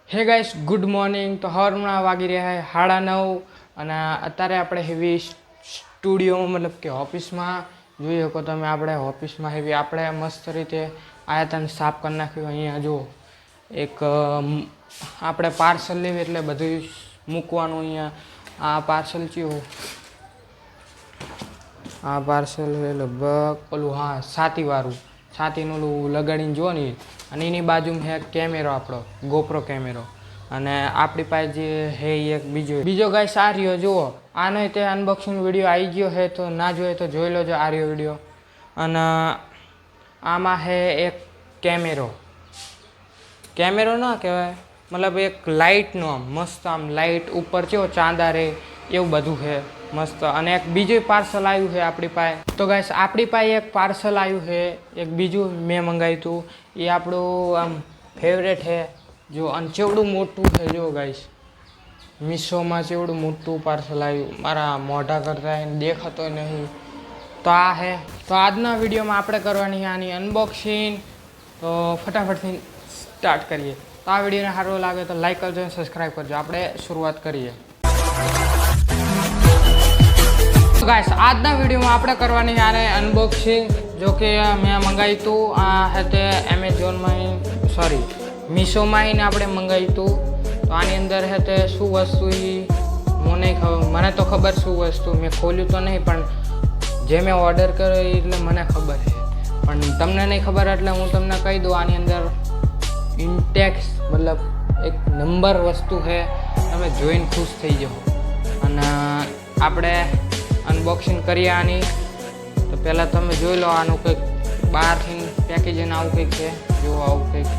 હે guys good morning. તો હવારમાં વાગી રહ્યા છે 9:30 અને અત્યારે આપણે હેવી સ્ટુડિયોમાં મતલબ કે ઓફિસમાં જોઈ શકો તમે. આપણે ઓફિસમાં હેવી આપણે મસ્ત રીતે આયાતને સાફ કરી નાખ્યું. અહીંયા જો એક આપણે પાર્સલ લેવી એટલે બધું મૂકવાનું. અહીંયા આ પાર્સલ થયું, આ પાર્સલ લગભગ ઓલું હા છાતીવાળું, છાતીનું ઓલું લગાડીને જુઓ ને. અને એની બાજુમાં હે કેમેરો, આપણો ગોપ્રો કેમેરો. અને આપણી પાસે જે હે એક બીજો ગાઈસ આ રહ્યો જુઓ. આનો તે અનબોક્સિંગ વિડીયો આવી ગયો હે, તો ના જોઈએ તો જોઈ લેજો આ રહ્યો વિડીયો. અને આમાં હે એક કેમેરો ના કહેવાય, મતલબ એક લાઇટનો આમ મસ્ત આમ લાઇટ ઉપર ચેવો ચાંદા રે એવું બધું છે મસ્ત. અને એક બીજું પાર્સલ આવ્યું છે આપણી પાસે. તો ગાઈસ આપણી પાસે એક પાર્સલ આવ્યું છે, એક બીજું મેં મંગાવ્યું હતું. એ આપણું આમ ફેવરેટ છે જો. અને ચેવડું મોટું છે જો ગાઈસ, મીશોમાં ચેવડું મોટું પાર્સલ આવ્યું. મારા મોઢા કરતાં એને દેખાતો નહીં. તો આ છે. તો આજના વિડીયોમાં આપણે કરવાની આની અનબોક્સિંગ. તો ફટાફટથી સ્ટાર્ટ કરીએ. તો આ વિડીયોને સારો લાગે તો લાઈક કરજો અને સબસ્ક્રાઈબ કરજો. આપણે શરૂઆત કરીએ. ગાઈસ આજના વિડીયોમાં આપણે કરવાની આને અનબોક્સિંગ. જો કે મેં મંગાવ્યું હતું આ hatte એમેઝોનમાં, સોરી મીશોમાં એને આપણે મંગાવ્યું હતું. તો આની અંદર hatte શું વસ્તુ એ મને તો ખબર શું વસ્તુ, મેં ખોલ્યું તો નહીં, પણ જે મેં ઓર્ડર કર્યો એટલે મને ખબર છે. પણ તમને નહીં ખબર એટલે હું તમને કહી દઉં. આની અંદર ઇન્ટેક્સ મતલબ એક નંબર વસ્તુ છે, તમે જોઈને ખુશ થઈ જાઓ. અને આપણે અનબોક્સિંગ કરીએ આની. તો પહેલાં તમે જોઈ લો આનું કંઈક બહારથી પેકેજિંગ આવું કંઈક છે. જો આવું કંઈક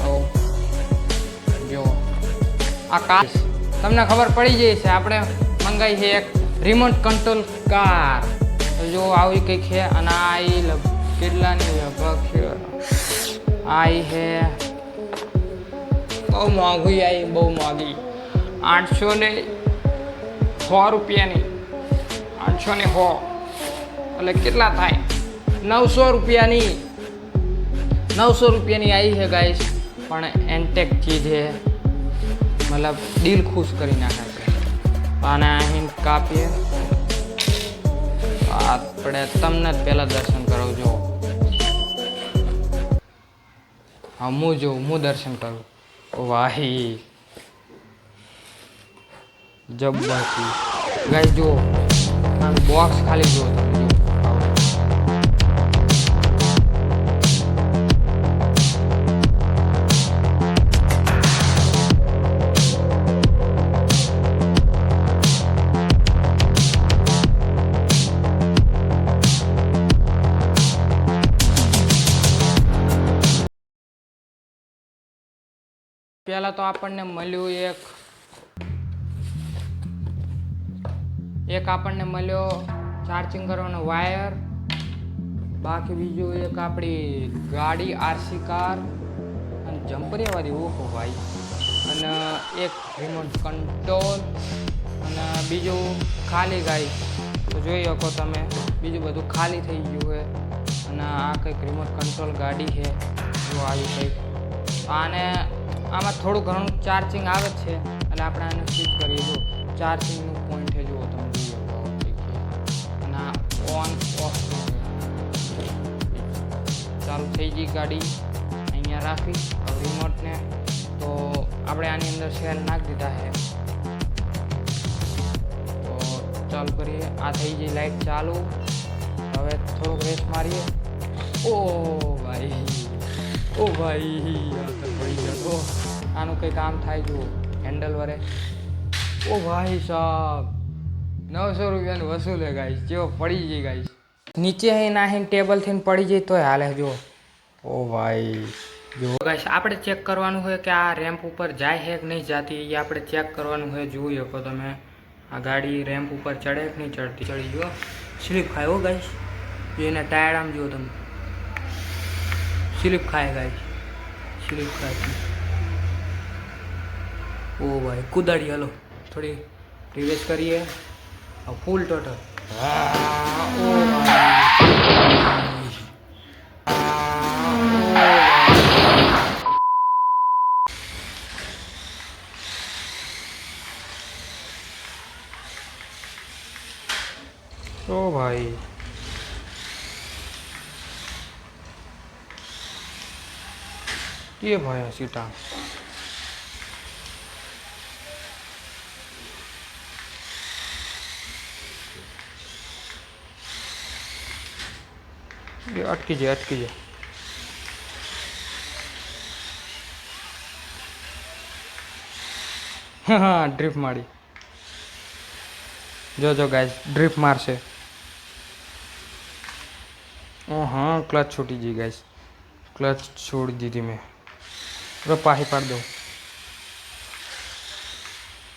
આવું જો આ કાર તમને ખબર પડી જાય છે. આપણે મંગાવી છે એક રિમોટ કંટ્રોલ કાર. તો જો આવી કંઈક છે. અને આ એ કેટલાની લગભગ છે આ છે બહુ મોંઘી, આવી બહુ મોંઘી 806 રૂપિયાની. 806 એટલે કેટલા થાય? 900 રૂપિયાની. 900 રૂપિયાની આવી છે ગાઈસ. પણ એન્ટેક ચીજ છે, મતલબ દિલ ખુશ કરી નાખે છે. આને અહીં કાપીએ. આપણે તમને જ પહેલાં દર્શન કરાવું. જો હા હું દર્શન કરું. વાહી જબ્બાથી ગાઈસ જુઓ, બોક્સ ખાલી જુઓ તમે. પહેલાં તો આપણને મળ્યું એક આપણને મળ્યો ચાર્જિંગ કરવાનો વાયર. બાકી બીજું એક આપણી ગાડી આરસી કાર અને જમ્પરિયાવાળી. ઓહો ભાઈ. અને એક રિમોટ કંટ્રોલ. અને બીજું ખાલી ગાઈસ. તો જોઈ શકો તમે, બીજું બધું ખાલી થઈ ગયું છે. અને આ કંઈક રિમોટ કંટ્રોલ ગાડી છે. જો આવી કંઈક. આમાં થોડું ઘણું ચાર્જિંગ આવે જ છે. એટલે આપણે આને સ્વિચ કરીએ. જો ચાર્જિંગનું પોઈન્ટ છે, જુઓ તમે જોઈ શકો. અને ઓન ઓફ ચાલુ થઈ ગઈ ગાડી. અહીંયા રાખી રિમોટને. તો આપણે આની અંદર સેલ નાખી દીધા છે. તો ચાલુ કરીએ. આ થઈ ગઈ લાઈટ ચાલુ. હવે થોડુંક રેસ મારીએ. ઓ ભાઈ આ તો પડી ગયો. આનું કંઈ કામ થાય જુઓ, હેન્ડલ વરે. ઓ ભાઈ સાહેબ 900 રૂપિયાનું વસૂલ હે ગાઈસ. જેવો પડી જાય ગાઈસ, નીચે અહીં નાહીને ટેબલથી પડી જાય તોય હાલે. જો ઓ ભાઈ જો ગાઈસ, આપણે ચેક કરવાનું હોય કે આ રેમ્પ ઉપર જાય છે કે નહીં જાતી, એ આપણે ચેક કરવાનું હોય. જોઈ શકો તમે આ ગાડી રેમ્પ ઉપર ચડે કે નહીં ચડતી. ચડી ગયો, સ્લીપ ખાય હો ગાઈસ. એના ટાયર આમ જુઓ તમે, સ્લીપ ખાય ગાઈસ, સ્લીપ ખાય. ઓ ભાઈ કુદાડી. હાલો થોડી રિવેસ કરીએ. ફૂલ ટોટલ. ઓ ભાઈ ओ भाई ये भाई सीटा ये अटकी जाए हाँ ड्रिप मारी जो गाइस ड्रिप मार से ओ हाँ क्लच छूटी जी गाइस क्लच छोड़ दी थी मैं तो पाही पाड़ दो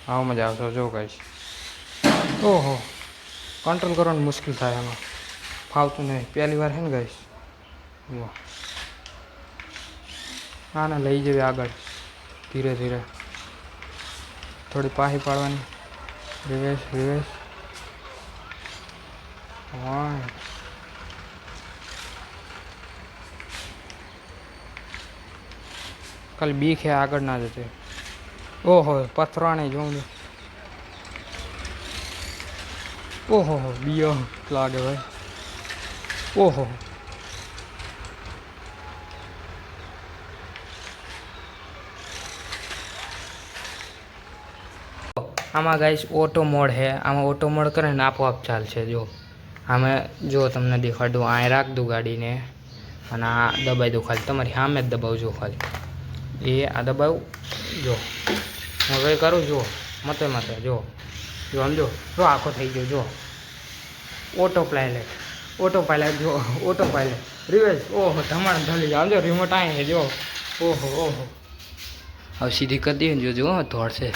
हाँ मजा आवशे जो गाइस ओहो कंट्रोल करवानुं मुश्किल थाय एमां फावतुं नहीं पहली बार है ने गाइस आने लई जवी आगळ धीरे धीरे थोड़ी पाही पाड़वानी रिवर्स हाँ कल बीक है आगळ ना जते ओहो पथराने जो ओहो बीओ लागे भाई ओहो आमा गाइस ऑटो मोड है आमा ऑटो मोड करे ने आपोआप चालशे जो आमे जो तमने देखाडू आ राख दू गाड़ी ने अने आ दबाई दो खाली तमारी सामे ज दबावजो खाली ए आ दबाव जो हवे करूँ जो मते मते जो जो समझो जो आखो थई गयो जो ऑटो पायलट जो ऑटो पायलट रिवर्स ओहो धमाड़ धली जाओ जो रिमोट आए है जो ओहो ओहो अब सीधी कर दी जो जो थोड़ से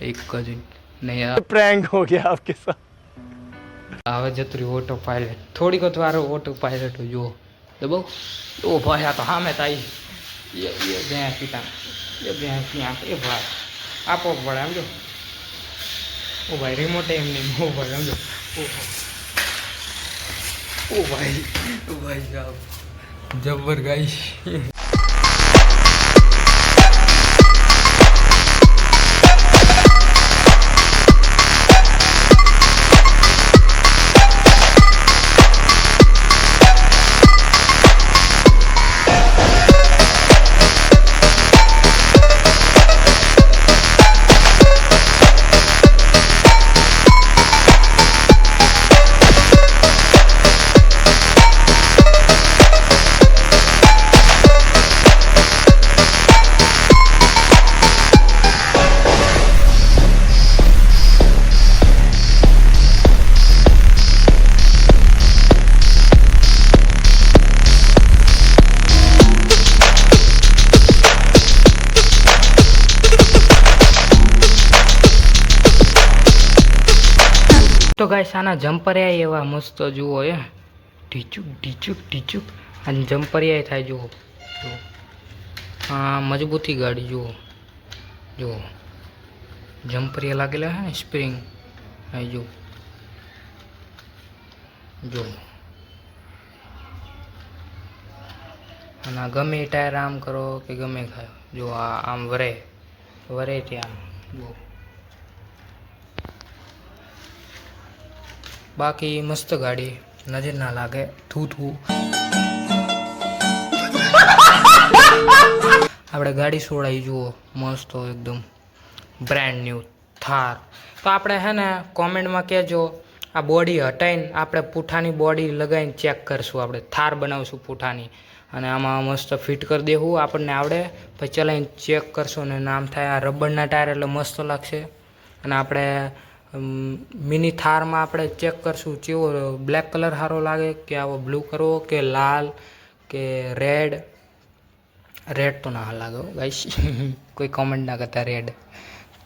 एक नहीं यार प्रैंक हो गया आपके साथ आवे जतरी ऑटो पायलट थोड़ी को वारो ऑटो पायलट हो जो दबाओ ओ भाई आ तो हाँ मैं ताई ये भैंस पीता ये भैंस की आँख ये भाई आपो पड़े समझो ओ भाई रिमोट एम नहीं ओ भाई समझो ओ भाई साहब जबर गाइस तो गाइस आना जम्परिया एवा मस्त जुओ ए ढीचुक ढीचुक ढीचुक अने जम्परिया थाय जुओ जो हाँ मजबूती गाड़ी जुओ जो जम्परिया लागेला है स्प्रिंग है जो अने गमे टायर आम करो कि गमे खाओ जो आम वरे थी आम जो बाकी मस्त गाड़ी नजर ना लागे थू આપણે ગાડી સોડાઈ જુઓ મસ્ત એકદમ બ્રાન્ડ ન્યૂ થાર તો આપણે હે ને કોમેન્ટમાં કહેજો આ બોડી હટાઈને આપણે પૂઠાની બોડી લગાવીને ચેક કરશું આપણે થાર બનાવશું પૂઠાની અને આમાં મસ્ત ફિટ કરી દેવું આપણને આવડે પછી ચલાવીને ચેક કરશું અને નામ થાય આ રબરના ટાયર એટલે મસ્ત લાગશે અને આપણે मिनी थार में आप चेक करशू केवो ब्लैक कलर सारो लगे कि आवो ब्लू करवो कि लाल के रेड तो ना लगे गाइस कोई कमेंट ना करता रेड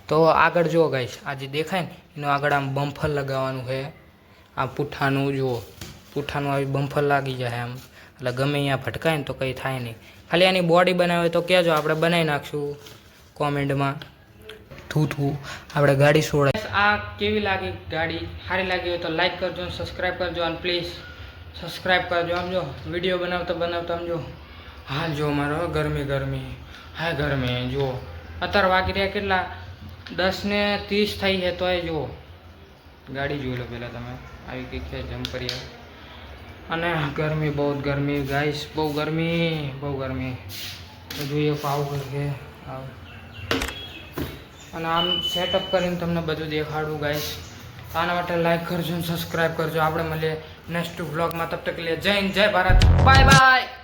तो आगळ जो गाइस आज देखाय ने आगळ आम बम्फर लगावानुं है आ पुठानुं जो पुठानुं आ बम्फर लागी जाए आम એટલે ગમે અહીંયા ભટકાય ને તો કંઈ થાય નહીં ખાલી આની બોડી બનાવે તો કહેજો આપણે બનાવી નાખશું કોમેન્ટમાં थू આપણે ગાડી સોડાય આ કેવી લાગી ગાડી સારી લાગી હોય તો લાઈક કરજો સબસ્ક્રાઇબ કરજો અને પ્લીઝ સબસ્ક્રાઇબ કરજો સમજો વિડીયો બનાવતા સમજો હાલ જો મારો ગરમી હાય ગરમી જો અત્યારે વાગી રહ્યા કેટલા 10:30 થઈ છે તોય જો ગાડી જોઈ લો પહેલાં તમે આવી કંઈક છે જમ્પરિયા અને ગરમી બહુ ગરમી ગાઈસ બહુ ગરમી તો જોઈએ પાવ કે આવ અને આમ સેટઅપ કરીને તમને બધું દેખાડું ગાઈસ આના માટે લાઈક કરજો અને સબસ્ક્રાઈબ કરજો આપણે મળીએ નેક્સ્ટ વ્લોગમાં તબ તક લે જય હિન્દ જય ભારત બાય બાય